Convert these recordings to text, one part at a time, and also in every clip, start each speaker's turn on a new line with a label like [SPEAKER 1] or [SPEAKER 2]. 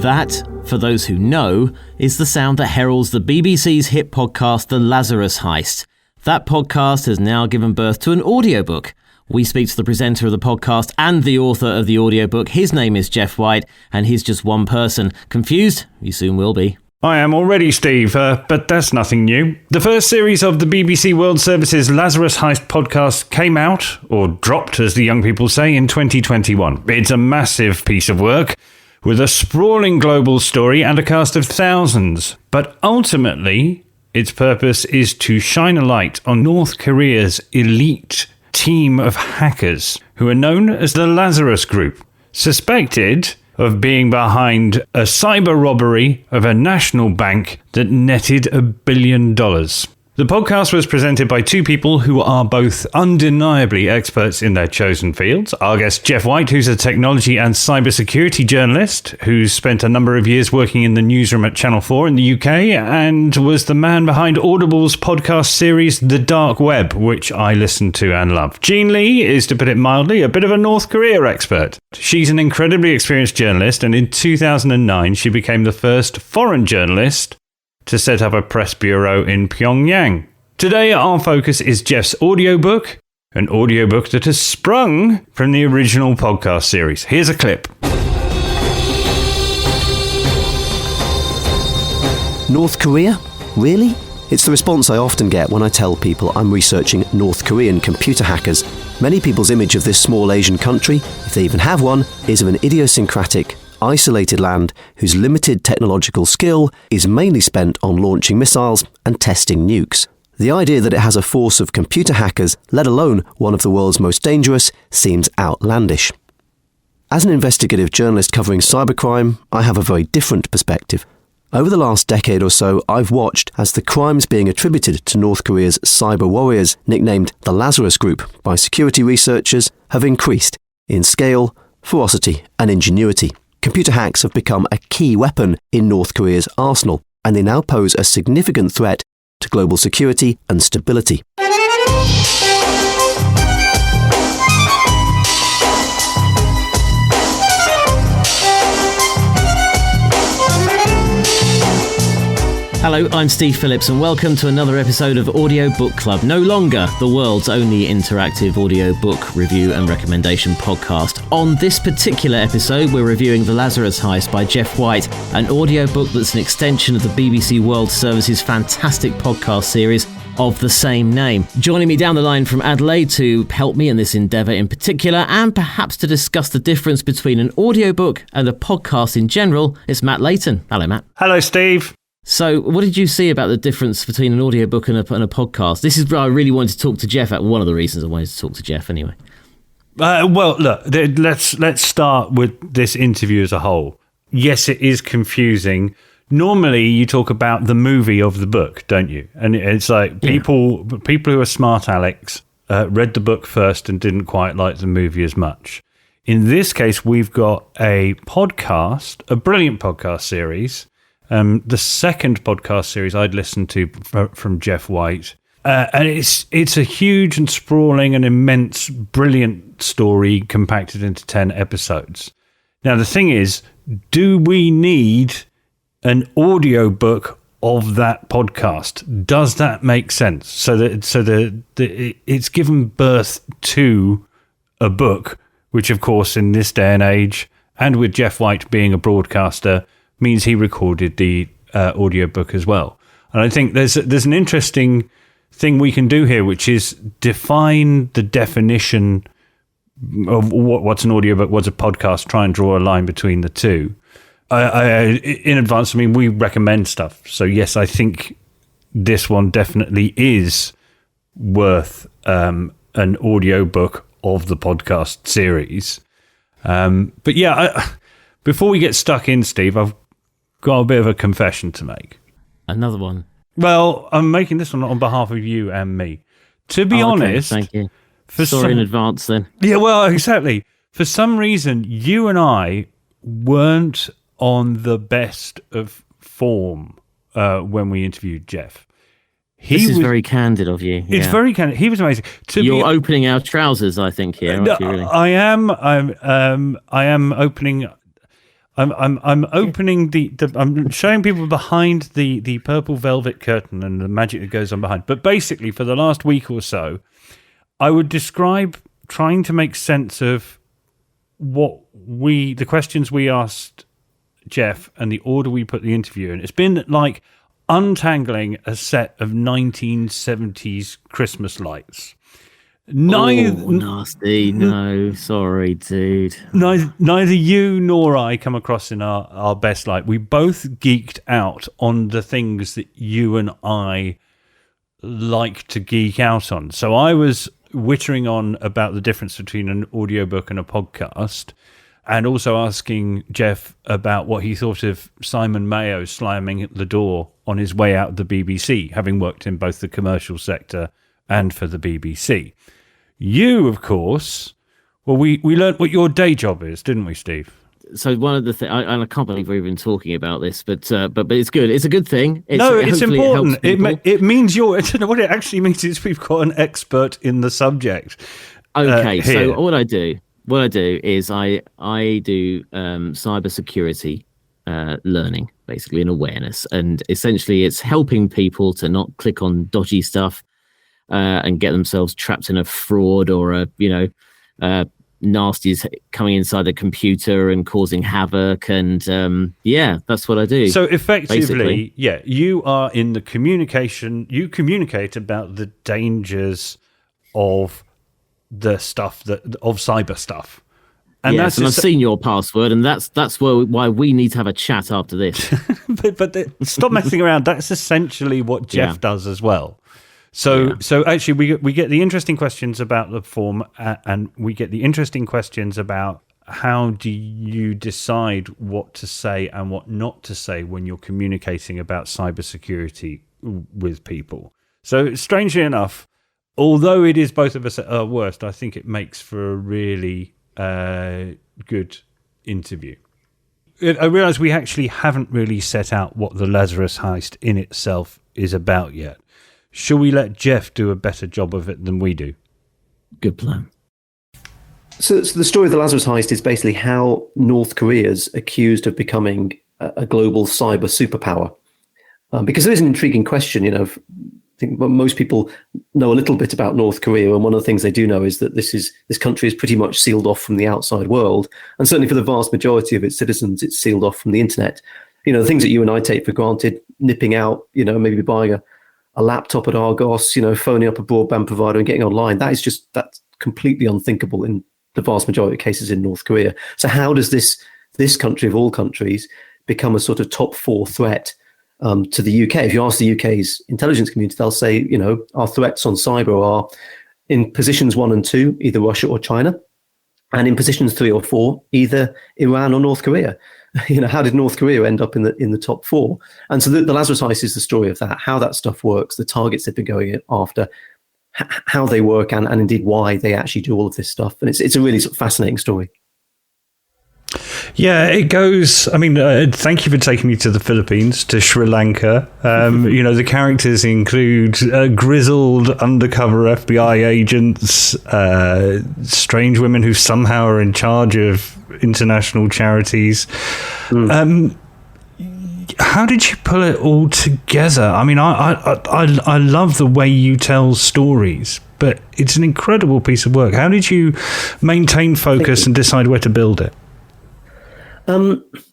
[SPEAKER 1] That, for those who know, is the sound that heralds the BBC's hit podcast, The Lazarus Heist. That podcast has now given birth to an audiobook. We speak to the presenter of the podcast and the author of the audiobook. His name is Geoff White, and he's just one person. Confused? You soon will be.
[SPEAKER 2] I am already, Steve, but that's nothing new. The first series of the BBC World Service's Lazarus Heist podcast came out, or dropped as the young people say, in 2021. It's a massive piece of work, with a sprawling global story and a cast of thousands. But ultimately, its purpose is to shine a light on North Korea's elite team of hackers, who are known as the Lazarus Group, suspected of being behind a cyber robbery of a national bank that netted $1 billion. The podcast was presented by two people who are both undeniably experts in their chosen fields. Our guest, Geoff White, who's a technology and cybersecurity journalist who's spent a number of years working in the newsroom at Channel 4 in the UK and was the man behind Audible's podcast series The Dark Web, which I listen to and love. Jean Lee is, to put it mildly, a bit of a North Korea expert. She's an incredibly experienced journalist, and in 2009 she became the first foreign journalist to set up a press bureau in Pyongyang. Today, our focus is Geoff's audiobook, an audiobook that has sprung from the original podcast series. Here's a clip.
[SPEAKER 3] North Korea? Really? It's the response I often get when I tell people I'm researching North Korean computer hackers. Many people's image of this small Asian country, if they even have one, is of an idiosyncratic, isolated land whose limited technological skill is mainly spent on launching missiles and testing nukes. The idea that it has a force of computer hackers, let alone one of the world's most dangerous, seems outlandish. As an investigative journalist covering cybercrime, I have a very different perspective. Over the last decade or so, I've watched as the crimes being attributed to North Korea's cyber warriors, nicknamed the Lazarus Group by security researchers, have increased in scale, ferocity and ingenuity. Computer hacks have become a key weapon in North Korea's arsenal, and they now pose a significant threat to global security and stability.
[SPEAKER 1] Hello, I'm Steve Phillips and welcome to another episode of Audio Book Club, no longer the world's only interactive audio book review and recommendation podcast. On this particular episode, we're reviewing The Lazarus Heist by Geoff White, an audiobook that's an extension of the BBC World Service's fantastic podcast series of the same name. Joining me down the line from Adelaide to help me in this endeavour in particular, and perhaps to discuss the difference between an audiobook and a podcast in general, it's Matt Layton. Hello, Matt.
[SPEAKER 2] Hello, Steve.
[SPEAKER 1] So, what did you see about the difference between an audiobook and a podcast? This is where I really wanted to talk to Geoff. One of the reasons I wanted to talk to Geoff, anyway.
[SPEAKER 2] Well, look, let's start with this interview as a whole. Yes, it is confusing. Normally, you talk about the movie of the book, don't you? And it's like people who are smart Alex read the book first and didn't quite like the movie as much. In this case, we've got a podcast, a brilliant podcast series. The second podcast series I'd listened to from Geoff White. And it's a huge and sprawling and immense, brilliant story compacted into 10 episodes. Now, the thing is, do we need an audiobook of that podcast? Does that make sense? So that it's given birth to a book, which, of course, in this day and age, and with Geoff White being a broadcaster, means he recorded the audiobook as well. And I think there's an interesting thing we can do here, which is define the definition of what's an audiobook, what's a podcast, try and draw a line between the two. In advance, I mean, we recommend stuff. So yes, I think this one definitely is worth an audiobook of the podcast series. But yeah, before we get stuck in, Steve, I've got a bit of a confession to make.
[SPEAKER 1] Another one?
[SPEAKER 2] Well, I'm making this one on behalf of you and me. To be honest...
[SPEAKER 1] Thank you. Sorry in advance, then.
[SPEAKER 2] Yeah, well, exactly. For some reason, you and I weren't on the best of form when we interviewed Geoff.
[SPEAKER 1] This is very candid of you.
[SPEAKER 2] It's very candid. He was amazing.
[SPEAKER 1] You're opening our trousers, I think, here.
[SPEAKER 2] I am opening... I'm opening I'm showing people behind the purple velvet curtain and the magic that goes on behind. But basically, for the last week or so, I would describe trying to make sense of the questions we asked Geoff and the order we put the interview in. It's been like untangling a set of 1970s Christmas lights.
[SPEAKER 1] Nasty. No, sorry, dude.
[SPEAKER 2] Neither you nor I come across in our best light. We both geeked out on the things that you and I like to geek out on. So I was wittering on about the difference between an audiobook and a podcast, and also asking Geoff about what he thought of Simon Mayo slamming at the door on his way out of the BBC, having worked in both the commercial sector and for the BBC. You, of course, well, we learnt what your day job is, didn't we, Steve?
[SPEAKER 1] So one of the things, and I can't believe we've been talking about this, but it's good. It's a good thing.
[SPEAKER 2] It's important. It means I don't know what it actually means. Is we've got an expert in the subject.
[SPEAKER 1] Okay, so what I do is I do cybersecurity learning, basically, and awareness, and essentially it's helping people to not click on dodgy stuff and get themselves trapped in a fraud or nasties coming inside the computer and causing havoc. And that's what I do.
[SPEAKER 2] So effectively,
[SPEAKER 1] basically.
[SPEAKER 2] You are in the communication. You communicate about the dangers of the stuff of cyber stuff. And
[SPEAKER 1] yes, and I've seen your password, and that's why we need to have a chat after this.
[SPEAKER 2] but stop messing around. That's essentially what Geoff does as well. So actually, we get the interesting questions about the form, and we get the interesting questions about how do you decide what to say and what not to say when you're communicating about cybersecurity with people. So strangely enough, although it is both of us at our worst, I think it makes for a really good interview. I realise we actually haven't really set out what the Lazarus Heist in itself is about yet. Shall we let Geoff do a better job of it than we do?
[SPEAKER 1] Good plan.
[SPEAKER 3] So the story of the Lazarus Heist is basically how North Korea's accused of becoming a global cyber superpower. Because there is an intriguing question, I think most people know a little bit about North Korea, and one of the things they do know is that this country is pretty much sealed off from the outside world, and certainly for the vast majority of its citizens, it's sealed off from the internet. The things that you and I take for granted, nipping out, maybe buying a laptop at Argos, phoning up a broadband provider and getting online, that's completely unthinkable in the vast majority of cases in North Korea. So how does this country of all countries become a sort of top 4 threat to the UK? If you ask the UK's intelligence community, they'll say, our threats on cyber are in positions 1 and 2, either Russia or China, and in positions 3 or 4, either Iran or North Korea. How did North Korea end up in the top 4? And so the Lazarus Heist is the story of that, how that stuff works, the targets they've been going after, how they work, and indeed why they actually do all of this stuff. And it's a really sort of fascinating story.
[SPEAKER 2] Yeah, it goes. I mean, thank you for taking me to the Philippines, to Sri Lanka. The characters include grizzled undercover FBI agents, strange women who somehow are in charge of international charities. How did you pull it all together? I mean, I love the way you tell stories, but it's an incredible piece of work. How did you maintain focus and decide where to build it?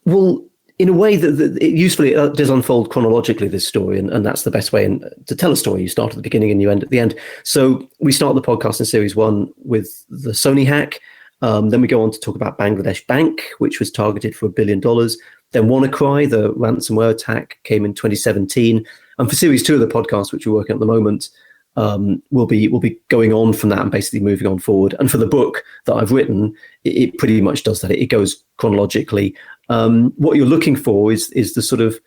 [SPEAKER 3] Well, in a way that it usefully does unfold chronologically, this story, and that's the best way to tell a story. You start at the beginning and you end at the end. So we start the podcast in series 1 with the Sony hack. Then we go on to talk about Bangladesh Bank, which was targeted for $1 billion. Then WannaCry, the ransomware attack, came in 2017. And for series 2 of the podcast, which we're working on at the moment, we'll be going on from that and basically moving on forward. And for the book that I've written, it pretty much does that. It goes chronologically. What you're looking for is the sort of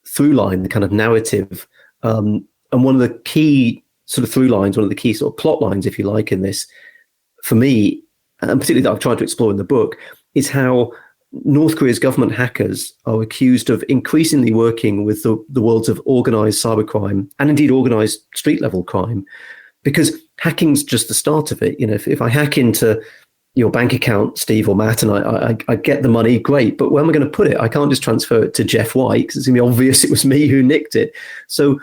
[SPEAKER 3] through line, the kind of narrative. And one of the key sort of through lines, one of the key sort of plot lines, if you like, in this, for me, and particularly that I've tried to explore in the book, is how North Korea's government hackers are accused of increasingly working with the worlds of organized cybercrime and indeed organized street level crime, because hacking's just the start of it. If I hack into your bank account, Steve or Matt, and I get the money, great. But where am I going to put it? I can't just transfer it to Geoff White because it's going to be obvious it was me who nicked it. So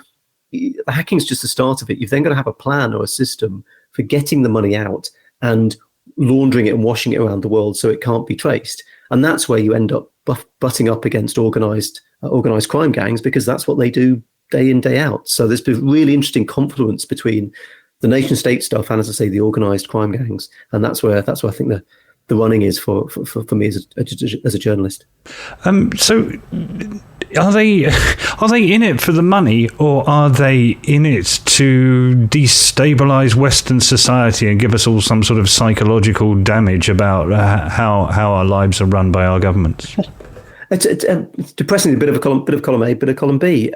[SPEAKER 3] the hacking's just the start of it. You've then got to have a plan or a system for getting the money out and laundering it and washing it around the world so it can't be traced. And that's where you end up butting up against organized crime gangs, because that's what they do day in, day out. So there's been really interesting confluence between the nation state stuff and, as I say, the organized crime gangs. And that's where I think the running is for me as a journalist.
[SPEAKER 2] So are they in it for the money, or are they in it to destabilize Western society and give us all some sort of psychological damage about how our lives are run by our governments?
[SPEAKER 3] It's depressingly a bit of column A, bit of column B.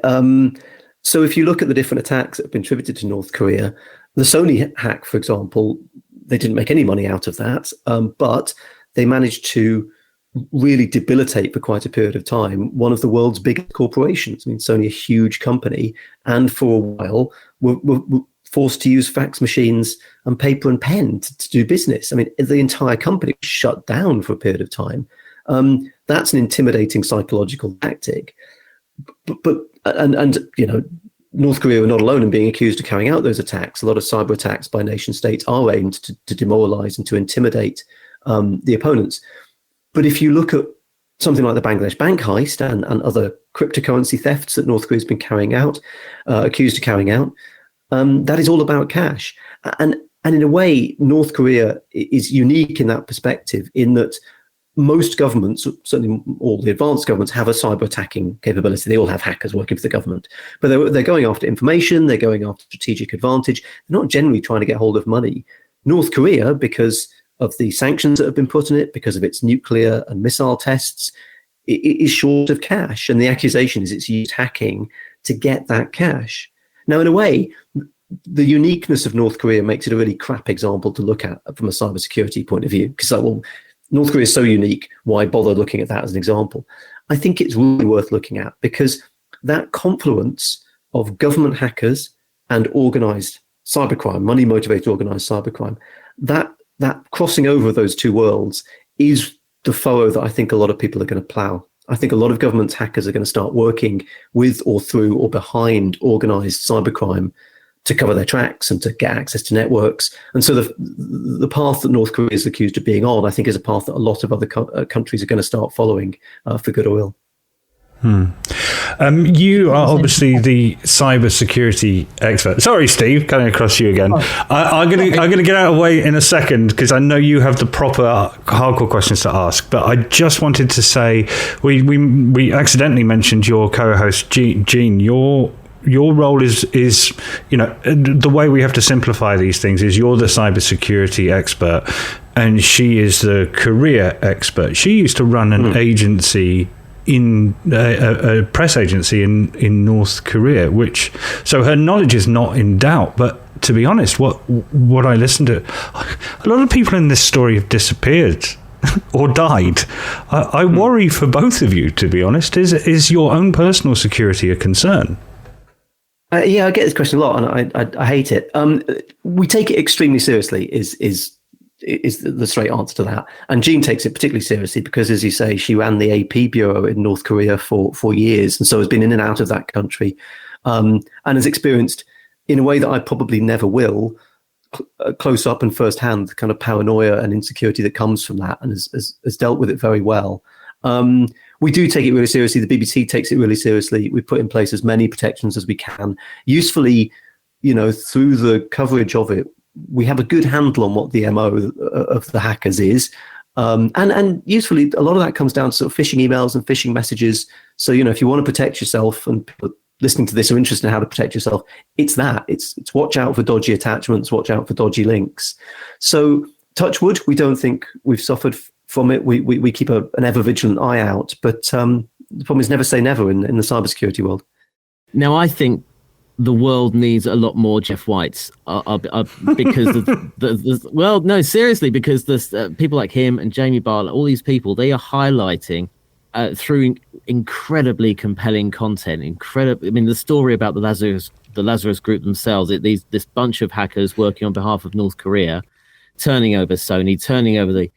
[SPEAKER 3] So if you look at the different attacks that have been attributed to North Korea, the Sony hack, for example, they didn't make any money out of that, but they managed to really debilitate for quite a period of time one of the world's biggest corporations. I mean, Sony, a huge company, and for a while were forced to use fax machines and paper and pen to do business. I mean, the entire company was shut down for a period of time. That's an intimidating psychological tactic. But North Korea were not alone in being accused of carrying out those attacks. A lot of cyber attacks by nation states are aimed to demoralize and to intimidate the opponents. But if you look at something like the Bangladesh bank heist and other cryptocurrency thefts that North Korea has been carrying out, accused of carrying out, that is all about cash. And in a way, North Korea is unique in that perspective, in that most governments, certainly all the advanced governments, have a cyber attacking capability. They all have hackers working for the government, but they're going after information, they're going after strategic advantage. They're not generally trying to get hold of money. North Korea, because of the sanctions that have been put on it, because of its nuclear and missile tests, it is short of cash. And the accusation is it's used hacking to get that cash. Now, in a way, the uniqueness of North Korea makes it a really crap example to look at from a cybersecurity point of view, because North Korea is so unique, why bother looking at that as an example? I think it's really worth looking at, because that confluence of government hackers and organized cybercrime, money-motivated organized cybercrime, that crossing over of those two worlds is the furrow that I think a lot of people are going to plow. I think a lot of government's hackers are going to start working with or through or behind organized cybercrime to cover their tracks and to get access to networks. And so the path that North Korea is accused of being on, I think, is a path that a lot of other countries are going to start following for good or ill.
[SPEAKER 2] You are obviously the cybersecurity expert. Sorry, Steve, coming across you again. I'm gonna get out of the way in a second, because I know you have the proper hardcore questions to ask. But I just wanted to say we accidentally mentioned your co-host Jean. Your role is the way we have to simplify these things is you're the cybersecurity expert, and she is the career expert. She used to run an agency in a press agency in North Korea, so her knowledge is not in doubt. But to be honest, what I listened to, a lot of people in this story have disappeared or died. I worry for both of you, to be honest. Is your own personal security a concern?
[SPEAKER 3] Yeah, I get this question a lot, and I hate it. We take it extremely seriously. Is the straight answer to that. And Jean takes it particularly seriously because, as you say, she ran the AP bureau in North Korea for years, and so has been in and out of that country, and has experienced, in a way that I probably never will, close up and firsthand, the kind of paranoia and insecurity that comes from that, and has dealt with it very well. We do take it really seriously. The BBC takes it really seriously. We put in place as many protections as we can. Usefully, through the coverage of it, we have a good handle on what the MO of the hackers is. And usefully, a lot of that comes down to sort of phishing emails and phishing messages. So, if you want to protect yourself, and people listening to this are interested in how to protect yourself, it's that. It's watch out for dodgy attachments, watch out for dodgy links. So, touch wood, we don't think we've suffered from it. We keep an ever vigilant eye out. But the problem is never say never in the cybersecurity world.
[SPEAKER 1] Now, I think the world needs a lot more Geoff Whites because seriously, because there's people like him and Jamie Bartlett, all these people, they are highlighting through incredibly compelling content. The story about the Lazarus Group themselves, this bunch of hackers working on behalf of North Korea, turning over Sony, turning over the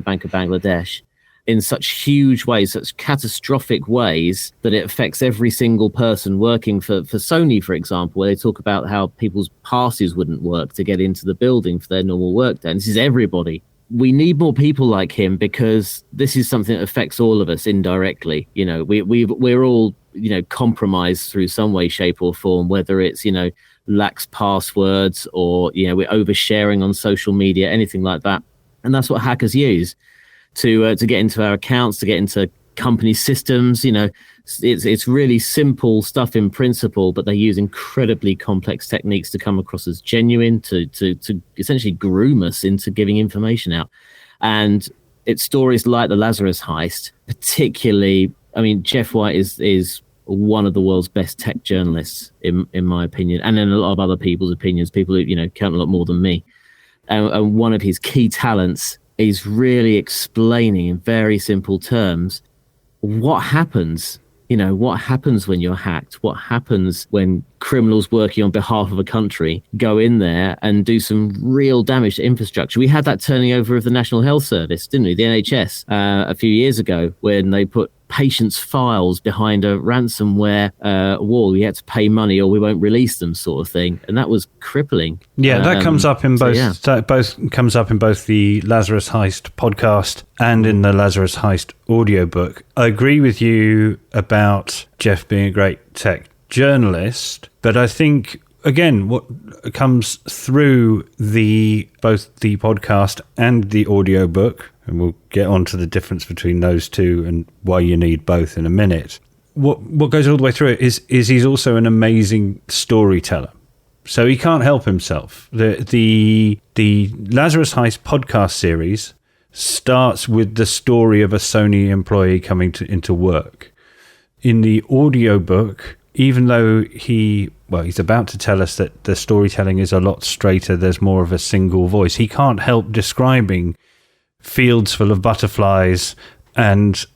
[SPEAKER 1] Bank of Bangladesh in such huge ways, such catastrophic ways, that it affects every single person working for Sony, for example, where they talk about how people's passes wouldn't work to get into the building for their normal work day. And this is everybody. We need more people like him, because this is something that affects all of us indirectly. You know, we're all, you know, compromised through some way, shape or form, whether it's, you know, lax passwords or, you know, we're oversharing on social media, anything like that. And that's what hackers use to get into our accounts, to get into company systems. You know, it's really simple stuff in principle, but they use incredibly complex techniques to come across as genuine, to essentially groom us into giving information out. And it's stories like the Lazarus Heist, particularly. I mean, Geoff White is one of the world's best tech journalists, in my opinion, and in a lot of other people's opinions, people who, you know, count a lot more than me. And one of his key talents is really explaining in very simple terms what happens. You know, what happens when you're hacked? What happens when criminals working on behalf of a country go in there and do some real damage to infrastructure? We had that turning over of the National Health Service, didn't we? The NHS a few years ago, when they put patients' files behind a ransomware wall. You had to pay money or we won't release them, sort of thing, and that was crippling.
[SPEAKER 2] Yeah, that comes up in both. That both comes up in both the Lazarus Heist podcast and in the Lazarus Heist audiobook. I agree with you about Geoff being a great tech journalist, but I think, again, what comes through both the podcast and the audiobook, and we'll get on to the difference between those two and why you need both in a minute. What goes all the way through it is he's also an amazing storyteller. So he can't help himself. The Lazarus Heist podcast series starts with the story of a Sony employee coming into work. In the audiobook, even though he's about to tell us that the storytelling is a lot straighter, there's more of a single voice, he can't help describing fields full of butterflies and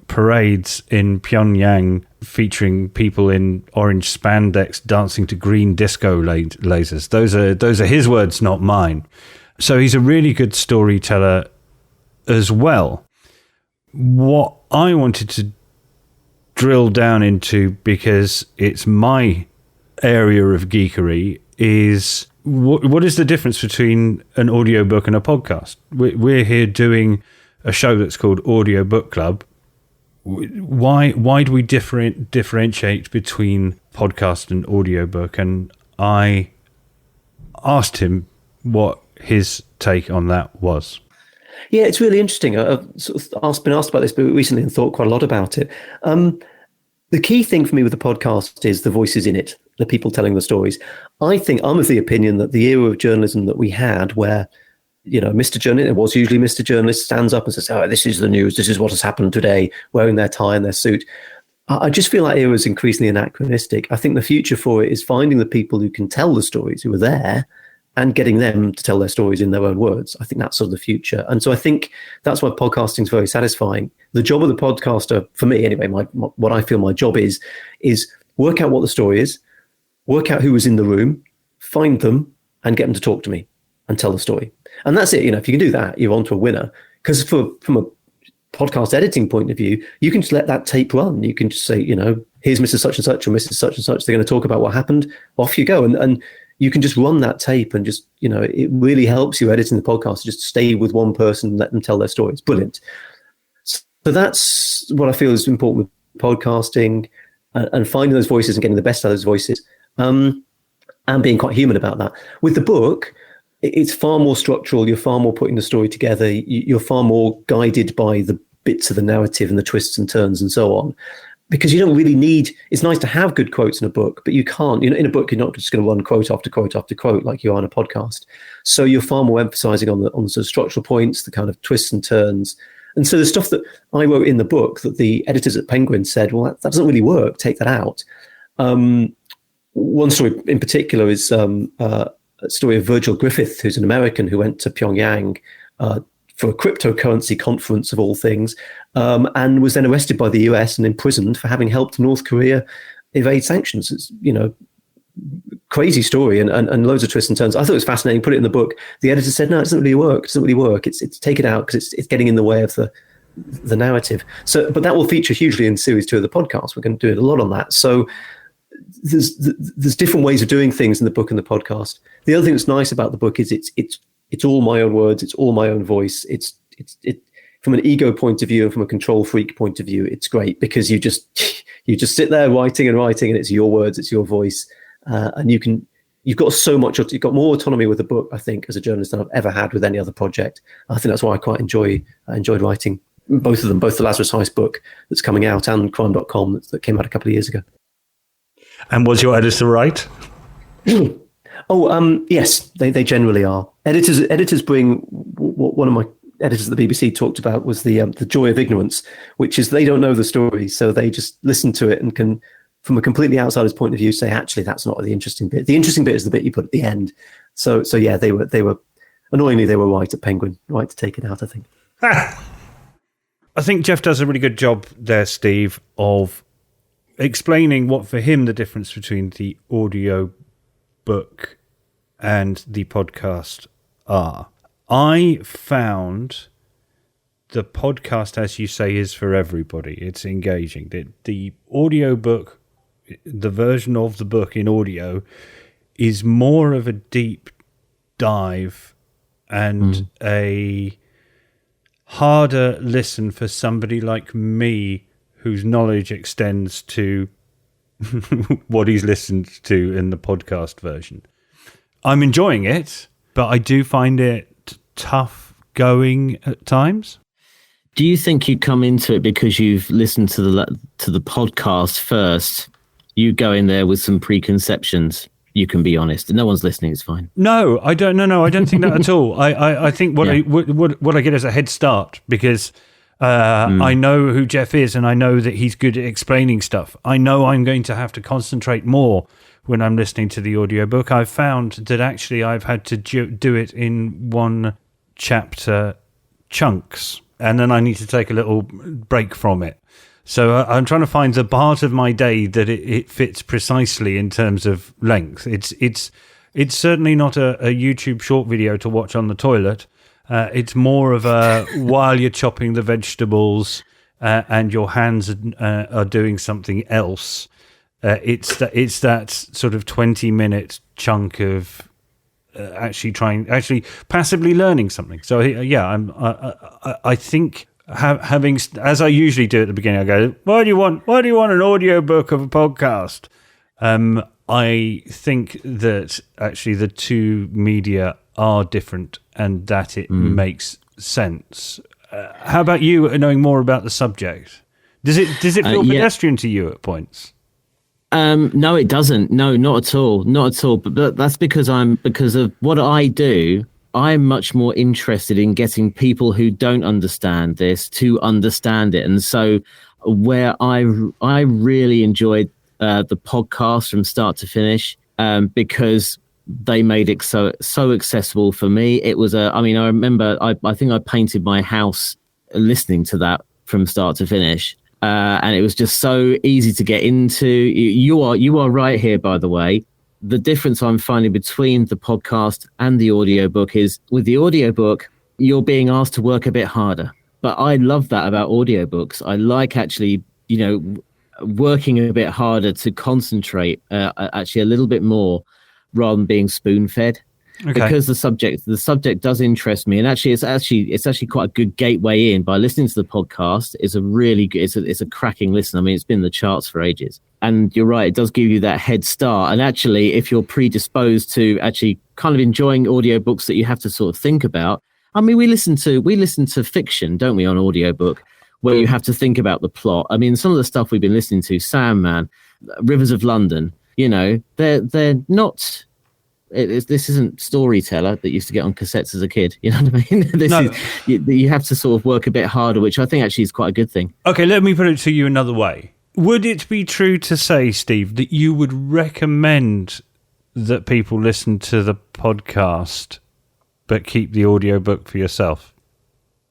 [SPEAKER 2] parades in Pyongyang featuring people in orange spandex dancing to green disco lasers. Those are his words, not mine. So he's a really good storyteller as well. What I wanted to drill down into, because it's my area of geekery, is what is the difference between an audiobook and a podcast? We're here doing a show that's called Audio Book Club. Why do we differentiate between podcast and audiobook? And I asked him what his take on that was.
[SPEAKER 3] Yeah, it's really interesting. I've sort of been asked about this recently and thought quite a lot about it. The key thing for me with the podcast is the voices in it, the people telling the stories. I think I'm of the opinion that the era of journalism that we had, where, you know, Mr. Journalist, it was usually Mr. Journalist, stands up and says, "Oh, this is the news. This is what has happened today," wearing their tie and their suit. I just feel that era is increasingly anachronistic. I think the future for it is finding the people who can tell the stories, who are there, and getting them to tell their stories in their own words. I think that's sort of the future. And so I think that's why podcasting is very satisfying. The job of the podcaster, for me anyway, what I feel my job is work out what the story is, work out who was in the room, find them, and get them to talk to me and tell the story. And that's it. You know, if you can do that, you're on to a winner. Because from a podcast editing point of view, you can just let that tape run. You can just say, you know, here's Mr. Such and Such or Mrs. Such and Such. They're going to talk about what happened. Off you go. And you can just run that tape and just, you know, it really helps you editing the podcast to just stay with one person and let them tell their stories. Brilliant. So that's what I feel is important with podcasting, and finding those voices and getting the best out of those voices, and being quite human about that. With the book, it's far more structural. You're far more putting the story together. You're far more guided by the bits of the narrative and the twists and turns and so on. Because you don't really need, it's nice to have good quotes in a book, but you can't, you know, in a book, you're not just going to run quote after quote after quote like you are on a podcast. So you're far more emphasizing on the sort of structural points, the kind of twists and turns. And so the stuff that I wrote in the book that the editors at Penguin said, well, that doesn't really work, take that out. One story in particular is a story of Virgil Griffith, who's an American who went to Pyongyang for a cryptocurrency conference of all things, and was then arrested by the US and imprisoned for having helped North Korea evade sanctions. It's, you know, crazy story and loads of twists and turns. I thought it was fascinating. Put it in the book. The editor said, "No, it doesn't really work. It doesn't really work. It's take it out because it's getting in the way of the narrative." So, but that will feature hugely in series 2 of the podcast. We're going to do a lot on that. So there's different ways of doing things in the book and the podcast. The other thing that's nice about the book is it's all my own words. It's all my own voice. It from an ego point of view and from a control freak point of view, it's great because you just sit there writing, and it's your words, it's your voice, and you've got so much. You've got more autonomy with the book, I think, as a journalist than I've ever had with any other project. I think that's why I quite enjoyed writing both of them, both the Lazarus Heist book that's coming out and Crime.com that came out a couple of years ago.
[SPEAKER 2] And was your editor right?
[SPEAKER 3] Yes, they generally are. Editors bring what one of my editors at the BBC talked about was the joy of ignorance, which is they don't know the story, so they just listen to it and can, from a completely outsider's point of view, say, actually, that's not the interesting bit. The interesting bit is the bit you put at the end. So yeah, they were annoyingly they were right at Penguin, right to take it out, I think.
[SPEAKER 2] I think Geoff does a really good job there, Steve, of explaining what for him the difference between the audio book and the podcast are. I found the podcast, as you say, is for everybody. It's engaging. The audio book, the version of the book in audio, is more of a deep dive and a harder listen for somebody like me whose knowledge extends to what he's listened to in the podcast version. I'm enjoying it, but I do find it tough going at times.
[SPEAKER 1] Do you think you come into it because you've listened to the podcast first? You go in there with some preconceptions. You can be honest. No one's listening. It's fine.
[SPEAKER 2] No, I don't. No, I don't think that at all. I think what I get is a head start because I know who Geoff is and I know that he's good at explaining stuff. I know I'm going to have to concentrate more when I'm listening to the audiobook. I've found that actually I've had to do it in one chapter chunks, and then I need to take a little break from it. So I'm trying to find the part of my day that it fits precisely in terms of length. It's certainly not a YouTube short video to watch on the toilet. It's more of a while you're chopping the vegetables and your hands are doing something else. It's that sort of 20-minute chunk of actually passively learning something. So yeah, I think having, as I usually do at the beginning, I go, why do you want an audiobook of a podcast? I think that actually the two media are different and that it makes sense. How about you, knowing more about the subject? Does it feel pedestrian to you at points?
[SPEAKER 1] No, it doesn't. No, not at all. Not at all. But that's because of what I do. I'm much more interested in getting people who don't understand this to understand it. And so where I really enjoyed the podcast from start to finish, because they made it so accessible for me. It was I remember I think I painted my house listening to that from start to finish. And it was just so easy to get into. You are right here, by the way. The difference I'm finding between the podcast and the audiobook is with the audiobook, you're being asked to work a bit harder. But I love that about audiobooks. I like actually, working a bit harder to concentrate actually a little bit more rather than being spoon-fed. Okay. Because the subject does interest me, and actually it's actually quite a good gateway in. By listening to the podcast, it's a really good, it's a cracking listen. I mean, it's been in the charts for ages, and you're right, it does give you that head start. And actually, if you're predisposed to actually kind of enjoying audiobooks that you have to sort of think about, I mean, we listen to fiction, don't we, on audiobook, where you have to think about the plot. I mean, some of the stuff we've been listening to, Sandman, Rivers of London, they're not. This isn't Storyteller that used to get on cassettes as a kid. You know what I mean? You have to sort of work a bit harder, which I think actually is quite a good thing.
[SPEAKER 2] Okay, let me put it to you another way. Would it be true to say, Steve, that you would recommend that people listen to the podcast but keep the audiobook for yourself?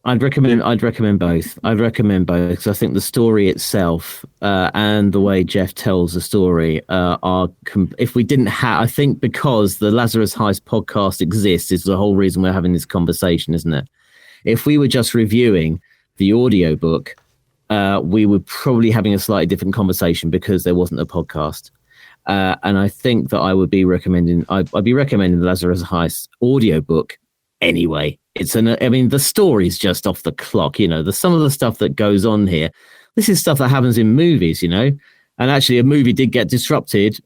[SPEAKER 1] I'd recommend both. I'd recommend both because I think the story itself and the way Geoff tells the story if we didn't have, I think because the Lazarus Heist podcast exists is the whole reason we're having this conversation, isn't it? If we were just reviewing the audiobook, we were probably having a slightly different conversation because there wasn't a podcast. And I think that I'd be recommending the Lazarus Heist audiobook anyway. The story's just off the clock, some of the stuff that goes on here. This is stuff that happens in movies, and actually a movie did get disrupted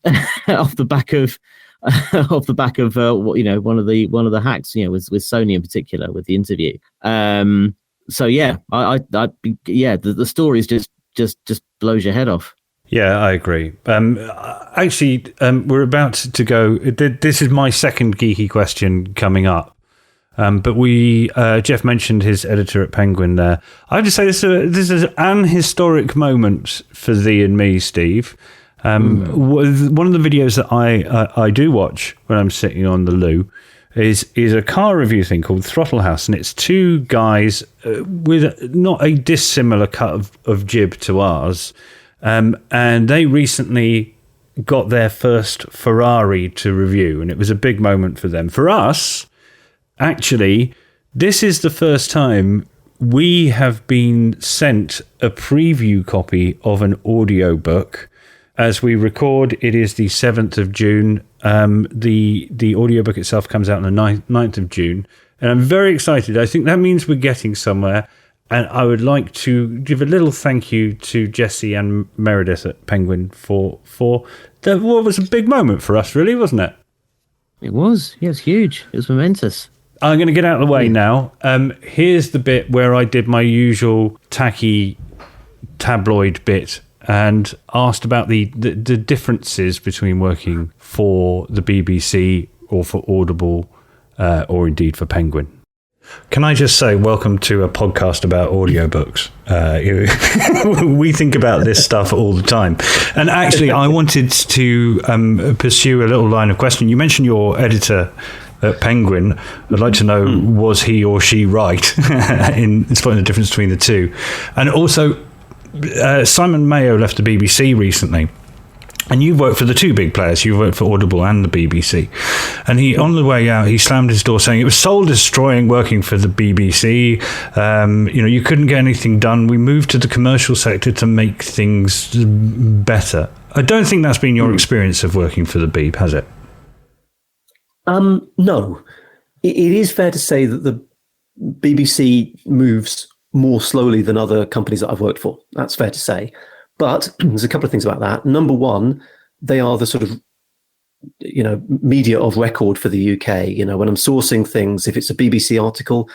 [SPEAKER 1] off the back of one of the hacks, with Sony in particular with the interview. So yeah, the story is just blows your head off.
[SPEAKER 2] Yeah, I agree. Actually, we're about to go. This is my second geeky question coming up. But Geoff mentioned his editor at Penguin there. I have to say this is an historic moment for thee and me, Steve. One of the videos that I do watch when I'm sitting on the loo is a car review thing called Throttle House, and it's two guys with not a dissimilar cut of jib to ours, and they recently got their first Ferrari to review, and it was a big moment for them. For us, actually, this is the first time we have been sent a preview copy of an audiobook. As we record, it is the 7th of June. The audiobook itself comes out on the 9th of June. And I'm very excited. I think that means we're getting somewhere. And I would like to give a little thank you to Jesse and Meredith at Penguin for what was a big moment for us, really, wasn't it?
[SPEAKER 1] It was. Yeah, it was huge. It was momentous.
[SPEAKER 2] I'm going to get out of the way now. Here's the bit where I did my usual tacky tabloid bit and asked about the differences between working for the BBC or for Audible or indeed for Penguin. Can I just say, welcome to a podcast about audiobooks. We think about this stuff all the time. And actually, I wanted to pursue a little line of question. You mentioned your editor at Penguin. I'd like to know, was he or she right in spotting the difference between the two? And also, Simon Mayo left the BBC recently. And you've worked for the two big players. You've worked for Audible and the BBC. And he, on the way out, he slammed his door saying it was soul-destroying working for the BBC. You couldn't get anything done. We moved to the commercial sector to make things better. I don't think that's been your experience of working for the Beeb, has it?
[SPEAKER 4] No. It is fair to say that the BBC moves more slowly than other companies that I've worked for. That's fair to say. But there's a couple of things about that. Number one, they are the sort of, media of record for the UK. When I'm sourcing things, if it's a BBC article,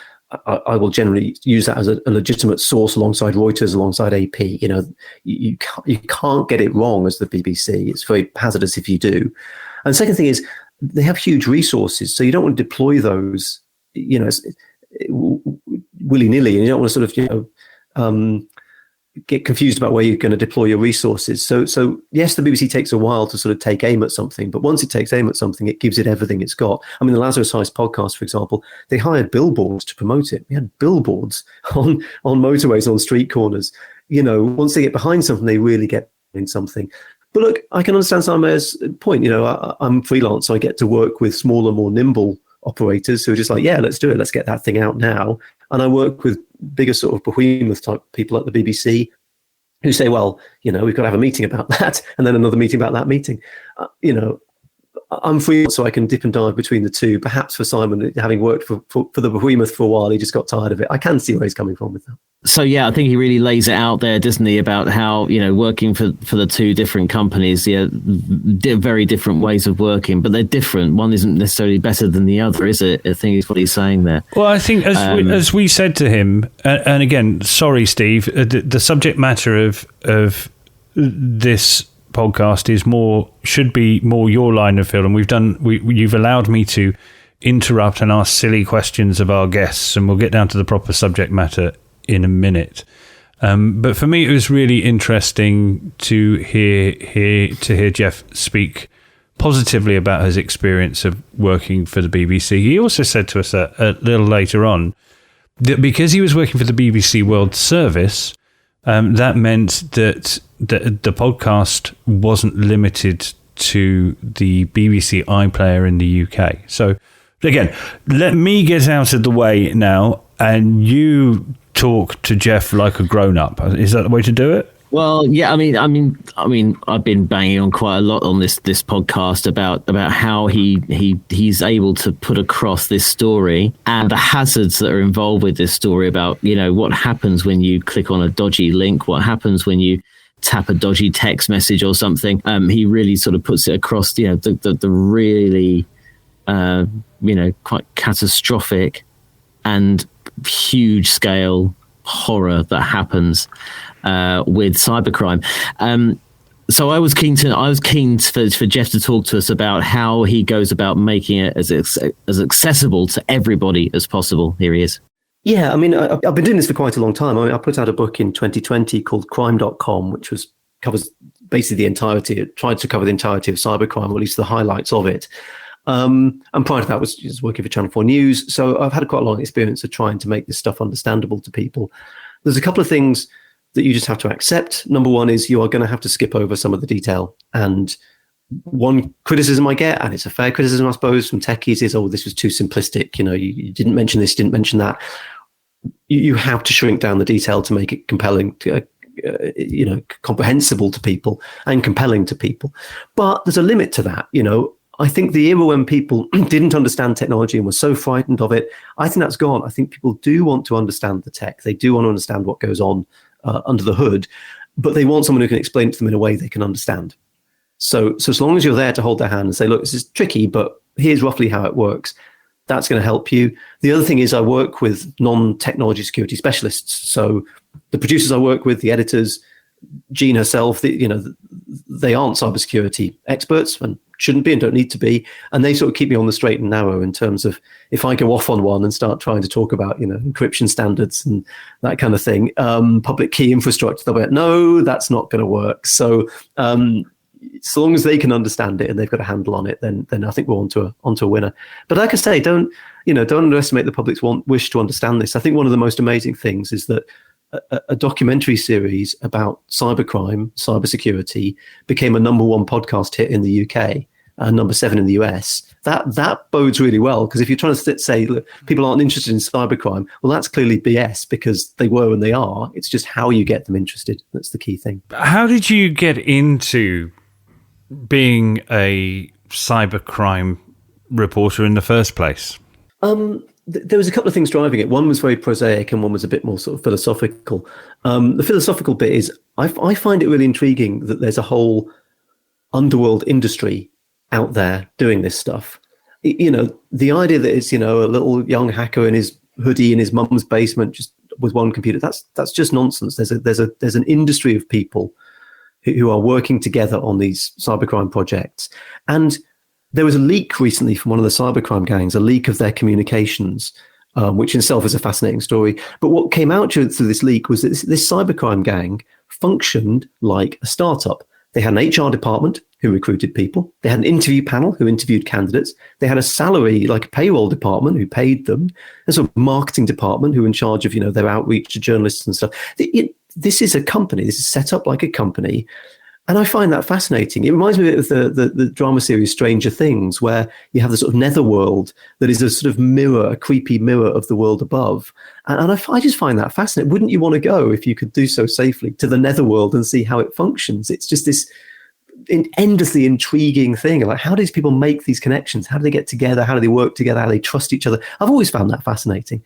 [SPEAKER 4] I will generally use that as a legitimate source alongside Reuters, alongside AP. You can't get it wrong as the BBC. It's very hazardous if you do. And the second thing is they have huge resources, so you don't want to deploy those, willy-nilly, and you don't want to sort of, get confused about where you're going to deploy your resources. So yes, the BBC takes a while to sort of take aim at something, but once it takes aim at something, it gives it everything it's got. I mean, the Lazarus Heist podcast, for example, they hired billboards to promote it. We had billboards on motorways, on street corners. Once they get behind something, they really get behind something. But look, I can understand Simon's point. I'm freelance, so I get to work with smaller, more nimble operators who are just like, yeah, let's do it. Let's get that thing out now. And I work with bigger sort of behemoth type people at the BBC who say, well, we've got to have a meeting about that and then another meeting about that meeting. I'm free, so I can dip and dive between the two. Perhaps for Simon, having worked for the behemoth for a while, he just got tired of it. I can see where he's coming from with that.
[SPEAKER 1] So, yeah, I think he really lays it out there, doesn't he, about how, working for the two different companies, very different ways of working, but they're different. One isn't necessarily better than the other, is it? I think is what he's saying there.
[SPEAKER 2] Well, I think as we said to him, and again, sorry, Steve, the subject matter of this podcast should be more your line of field, and you've allowed me to interrupt and ask silly questions of our guests, and we'll get down to the proper subject matter in a minute. But for me, it was really interesting to hear Geoff speak positively about his experience of working for the BBC. He also said to us a little later on, because he was working for the BBC World Service, that meant that the podcast wasn't limited to the BBC iPlayer in the UK. So again, let me get out of the way now, and you talk to Geoff like a grown-up. Is that the way to do it?
[SPEAKER 1] Well, yeah, I mean, I've been banging on quite a lot on this podcast about how he's able to put across this story and the hazards that are involved with this story about, what happens when you click on a dodgy link, what happens when you tap a dodgy text message or something. He really sort of puts it across, the really, quite catastrophic and huge scale horror that happens with cybercrime. So I was keen for Geoff to talk to us about how he goes about making it as accessible to everybody as possible. Here he is.
[SPEAKER 4] Yeah, I mean, I've been doing this for quite a long time. I put out a book in 2020 called Crime.com, which covers basically it tried to cover the entirety of cybercrime, or at least the highlights of it. And prior to that was just working for Channel 4 News. So I've had quite a long experience of trying to make this stuff understandable to people. There's a couple of things that you just have to accept. Number one is you are going to have to skip over some of the detail. And one criticism I get, and it's a fair criticism, I suppose, from techies is, this was too simplistic. You didn't mention this, didn't mention that. You have to shrink down the detail to make it compelling, comprehensible to people and compelling to people. But there's a limit to that. I think the era when people didn't understand technology and were so frightened of it, I think that's gone. I think people do want to understand the tech. They do want to understand what goes on under the hood, but they want someone who can explain it to them in a way they can understand. So as long as you're there to hold their hand and say, look, this is tricky, but here's roughly how it works, that's going to help you. The other thing is I work with non-technology security specialists. So the producers I work with, the editors, Jean herself, they aren't cybersecurity experts and shouldn't be and don't need to be. And they sort of keep me on the straight and narrow in terms of if I go off on one and start trying to talk about, encryption standards and that kind of thing, public key infrastructure, they'll be like, no, that's not going to work. So so long as they can understand it and they've got a handle on it, then I think we're onto a winner. But like I say, don't underestimate the public's wish to understand this. I think one of the most amazing things is that a documentary series about cybercrime, cybersecurity became a number one podcast hit in the UK and number 7 in the US. That bodes really well, because if you're trying to say, look, people aren't interested in cybercrime, well, that's clearly BS, because they were and they are. It's just how you get them interested. That's the key thing.
[SPEAKER 2] How did you get into being a cybercrime reporter in the first place?
[SPEAKER 4] There was a couple of things driving it. One was very prosaic and one was a bit more sort of philosophical. The philosophical bit is I find it really intriguing that there's a whole underworld industry out there doing this stuff. The idea that it's, a little young hacker in his hoodie in his mum's basement just with one computer, that's just nonsense. There's an industry of people who are working together on these cybercrime projects. And there was a leak recently from one of the cybercrime gangs, a leak of their communications, which in itself is a fascinating story. But what came out through this leak was that this cybercrime gang functioned like a startup. They had an HR department who recruited people. They had an interview panel who interviewed candidates. They had a salary, like a payroll department who paid them. There's a marketing department who were in charge of, their outreach to journalists and stuff. This is a company. This is set up like a company. And I find that fascinating. It reminds me of the drama series Stranger Things, where you have the sort of netherworld that is a sort of mirror, a creepy mirror of the world above. And I just find that fascinating. Wouldn't you want to go, if you could do so safely, to the netherworld and see how it functions? It's just this endlessly intriguing thing. Like, how do these people make these connections? How do they get together? How do they work together? How do they trust each other? I've always found that fascinating.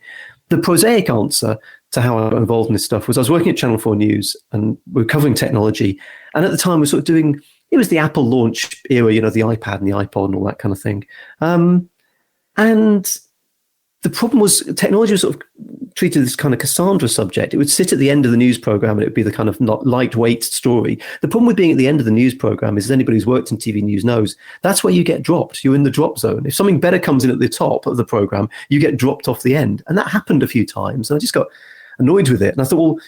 [SPEAKER 4] The prosaic answer to how I got involved in this stuff was I was working at Channel 4 News and we were covering technology. And at the time we were sort of it was the Apple launch era, the iPad and the iPod and all that kind of thing. And the problem was technology was sort of treated as kind of Cassandra subject. It would sit at the end of the news program and it would be the kind of not lightweight story. The problem with being at the end of the news program is, anybody who's worked in TV news knows, that's where you get dropped. You're in the drop zone. If something better comes in at the top of the program, you get dropped off the end. And that happened a few times. And I just got annoyed with it. And I thought, well,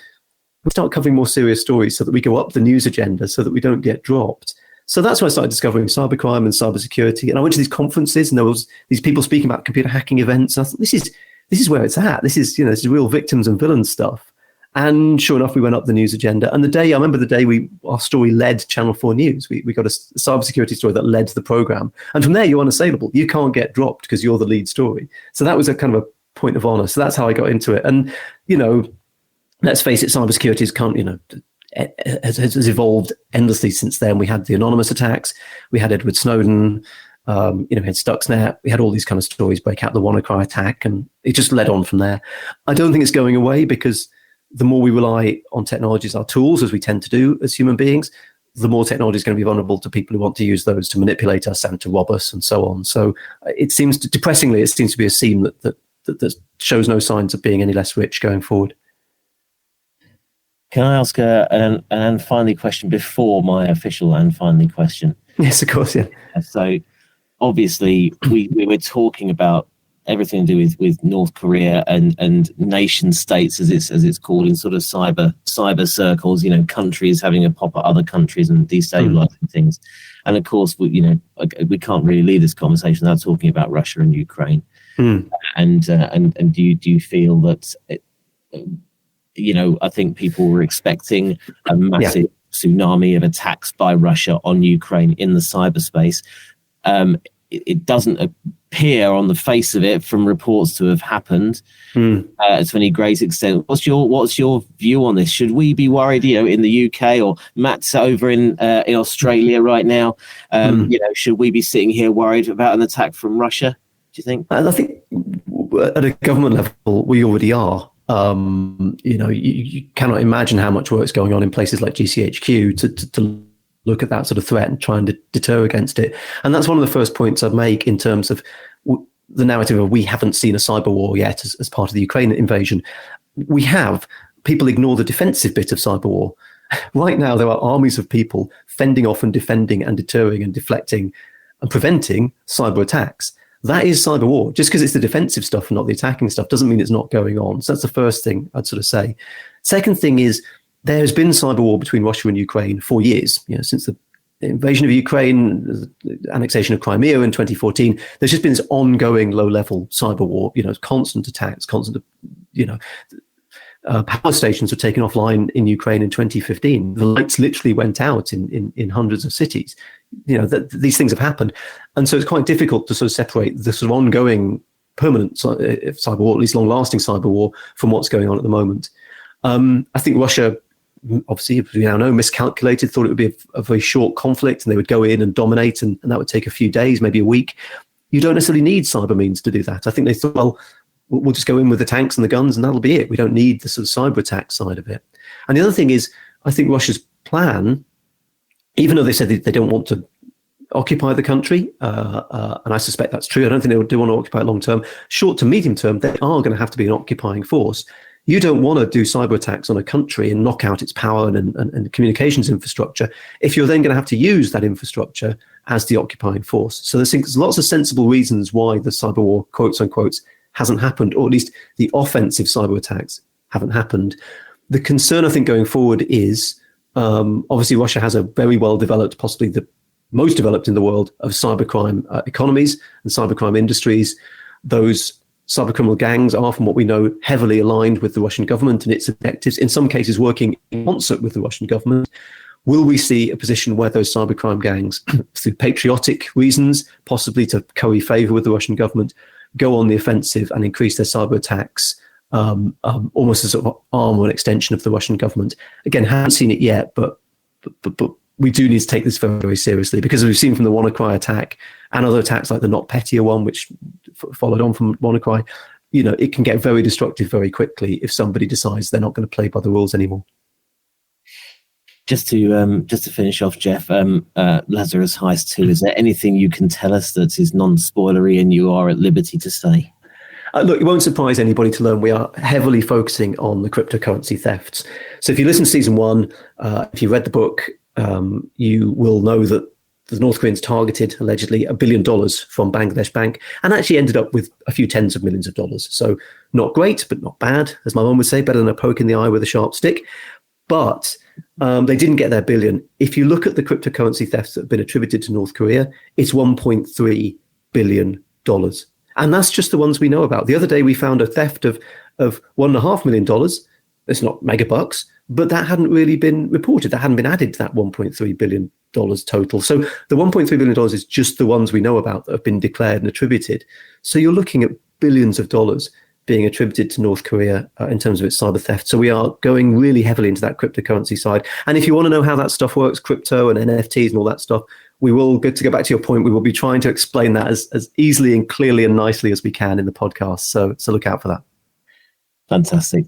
[SPEAKER 4] we'll start covering more serious stories so that we go up the news agenda so that we don't get dropped. So that's when I started discovering cybercrime and cybersecurity. And I went to these conferences and there was these people speaking about computer hacking events. And I thought, this this is where it's at. This is, this is real victims and villains stuff. And sure enough, we went up the news agenda. And I remember the day our story led Channel 4 News. We got a cybersecurity story that led the program. And from there, you're unassailable. You can't get dropped because you're the lead story. So that was a kind of a point of honor. So that's how I got into it. And, let's face it, cybersecurity has evolved endlessly since then. We had the anonymous attacks. We had Edward Snowden. We had Stuxnet. We had all these kind of stories break out, the WannaCry attack. And it just led on from there. I don't think it's going away because the more we rely on technology as our tools, as we tend to do as human beings, the more technology is going to be vulnerable to people who want to use those to manipulate us and to rob us and so on. So depressingly, it seems to be a seam that shows no signs of being any less rich going forward.
[SPEAKER 1] Can I ask an unfinally question before my official unfinally question?
[SPEAKER 4] Yes, of course, yeah.
[SPEAKER 1] So obviously we were talking about everything to do with North Korea and nation states, as it's called in sort of cyber circles, countries having a pop at other countries and destabilizing things. And of course, we can't really leave this conversation without talking about Russia and Ukraine. And do you feel that I think people were expecting a massive tsunami of attacks by Russia on Ukraine in the cyberspace. It doesn't appear on the face of it from reports to have happened to any great extent. What's your view on this? Should we be worried, in the UK, or Matt's over in Australia right now? Should we be sitting here worried about an attack from Russia? Do you think?
[SPEAKER 4] I think at a government level, we already are. You cannot imagine how much work's going on in places like GCHQ to look at that sort of threat and try and deter against it. And that's one of the first points I'd make in terms of the narrative of we haven't seen a cyber war yet as part of the Ukraine invasion. We have. People ignore the defensive bit of cyber war. Right now, there are armies of people fending off and defending and deterring and deflecting and preventing cyber attacks. That is cyber war. Just because it's the defensive stuff and not the attacking stuff doesn't mean it's not going on. So that's the first thing I'd sort of say. Second thing is, there's been cyber war between Russia and Ukraine for years. Since the invasion of Ukraine, the annexation of Crimea in 2014, there's just been this ongoing low-level cyber war. Constant attacks, power stations were taken offline in Ukraine in 2015. The lights literally went out in hundreds of cities. These things have happened, and so it's quite difficult to sort of separate the sort of ongoing, permanent cyber war, at least long-lasting cyber war, from what's going on at the moment. I think Russia, obviously, as we now know, miscalculated, thought it would be a very short conflict and they would go in and dominate and that would take a few days, maybe a week. You don't necessarily need cyber means to do that. I think they thought, well, we'll just go in with the tanks and the guns and that'll be it. We don't need the sort of cyber attack side of it. And the other thing is, I think Russia's plan, even though they said they don't want to occupy the country, and I suspect that's true, I don't think they do want to occupy it long term. Short to medium term, they are going to have to be an occupying force. You don't want to do cyber attacks on a country and knock out its power and communications infrastructure if you're then going to have to use that infrastructure as the occupying force. So there's lots of sensible reasons why the cyber war, quotes unquote, hasn't happened, or at least the offensive cyber attacks haven't happened. The concern, I think, going forward is, obviously Russia has a very well developed, possibly the most developed in the world, of cybercrime economies and cybercrime industries. Those cybercriminal gangs are, from what we know, heavily aligned with the Russian government and its objectives, in some cases working in concert with the Russian government. Will we see a position where those cybercrime gangs, through patriotic reasons, possibly to curry favor with the Russian government, go on the offensive and increase their cyber attacks, almost as a sort of arm or an extension of the Russian government? Again, haven't seen it yet, but we do need to take this very, very seriously, because as we've seen from the WannaCry attack and other attacks like the NotPetya one, which followed on from WannaCry, it can get very destructive very quickly if somebody decides they're not going to play by the rules anymore.
[SPEAKER 1] Just to finish off, Geoff, Lazarus Heist 2, is there anything you can tell us that is non-spoilery and you are at liberty to say?
[SPEAKER 4] Look, it won't surprise anybody to learn we are heavily focusing on the cryptocurrency thefts. So if you listen to season 1, if you read the book, you will know that the North Koreans targeted, allegedly, $1 billion from Bangladesh Bank and actually ended up with a few tens of millions of dollars. So not great, but not bad, as my mum would say, better than a poke in the eye with a sharp stick. But they didn't get their billion. If you look at the cryptocurrency thefts that have been attributed to North Korea, it's $1.3 billion. And that's just the ones we know about. The other day we found a theft of $1.5 million. It's not megabucks, but that hadn't really been reported. That hadn't been added to that $1.3 billion total. So the $1.3 billion is just the ones we know about that have been declared and attributed. So you're looking at billions of dollars being attributed to North Korea in terms of its cyber theft. So we are going really heavily into that cryptocurrency side. And if you want to know how that stuff works, crypto and NFTs and all that stuff, we will go back to your point. We will be trying to explain that as easily and clearly and nicely as we can in the podcast. So look out for that.
[SPEAKER 1] Fantastic.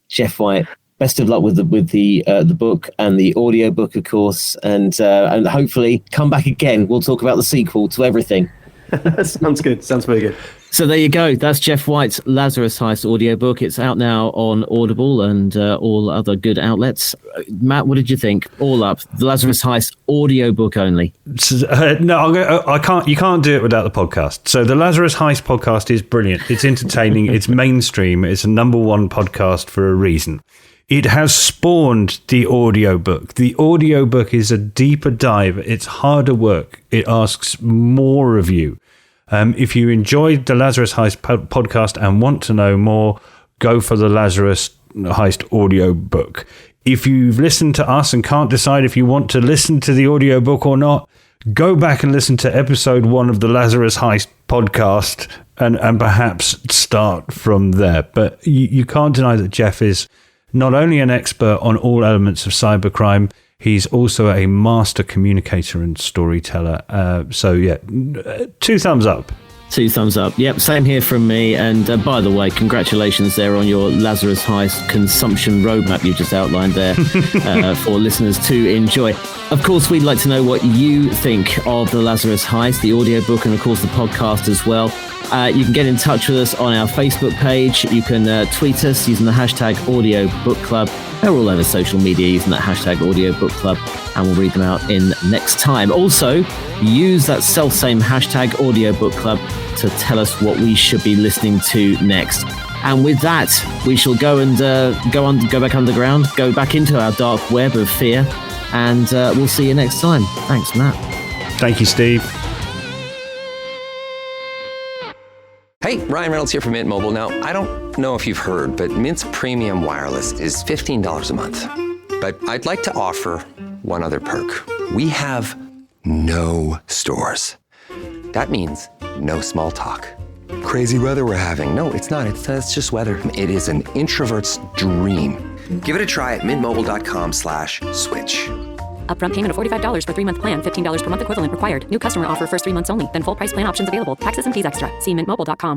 [SPEAKER 1] Geoff White, best of luck with the book and the audiobook, of course, and hopefully come back again. We'll talk about the sequel to everything.
[SPEAKER 4] Sounds good. Sounds very good.
[SPEAKER 1] So there you go. That's Geoff White's Lazarus Heist audiobook. It's out now on Audible and all other good outlets. Matt, what did you think? All up, the Lazarus Heist audiobook only.
[SPEAKER 2] No, I can't. You can't do it without the podcast. So the Lazarus Heist podcast is brilliant. It's entertaining. It's mainstream. It's a #1 podcast for a reason. It has spawned the audiobook. The audiobook is a deeper dive. It's harder work. It asks more of you. If you enjoyed the Lazarus Heist podcast and want to know more, go for the Lazarus Heist audiobook. If you've listened to us and can't decide if you want to listen to the audiobook or not, go back and listen to episode 1 of the Lazarus Heist podcast and perhaps start from there. But you can't deny that Geoff is not only an expert on all elements of cybercrime, he's also a master communicator and storyteller. So, yeah, 2 thumbs up.
[SPEAKER 1] 2 thumbs up. Yep, same here from me. And by the way, congratulations there on your Lazarus Heist consumption roadmap you just outlined there for listeners to enjoy. Of course, we'd like to know what you think of the Lazarus Heist, the audiobook, and of course the podcast as well. You can get in touch with us on our Facebook page. You can tweet us using the hashtag audiobookclub. They're all over social media using that hashtag audiobookclub, and we'll read them out in next time. Also, use that self-same hashtag audiobookclub to tell us what we should be listening to next. And with that, we shall go and go back underground, go back into our dark web of fear, and we'll see you next time. Thanks, Matt.
[SPEAKER 2] Thank you, Steve.
[SPEAKER 5] Hey, Ryan Reynolds here from Mint Mobile. Now, I don't know if you've heard, but Mint's premium wireless is $15 a month. But I'd like to offer one other perk. We have no stores. That means no small talk. Crazy weather we're having. No, it's not. It's just weather. It is an introvert's dream. Give it a try at mintmobile.com/switch.
[SPEAKER 6] Upfront payment of $45 for 3-month plan, $15 per month equivalent required. New customer offer first 3 months only. Then full price plan options available. Taxes and fees extra. See mintmobile.com.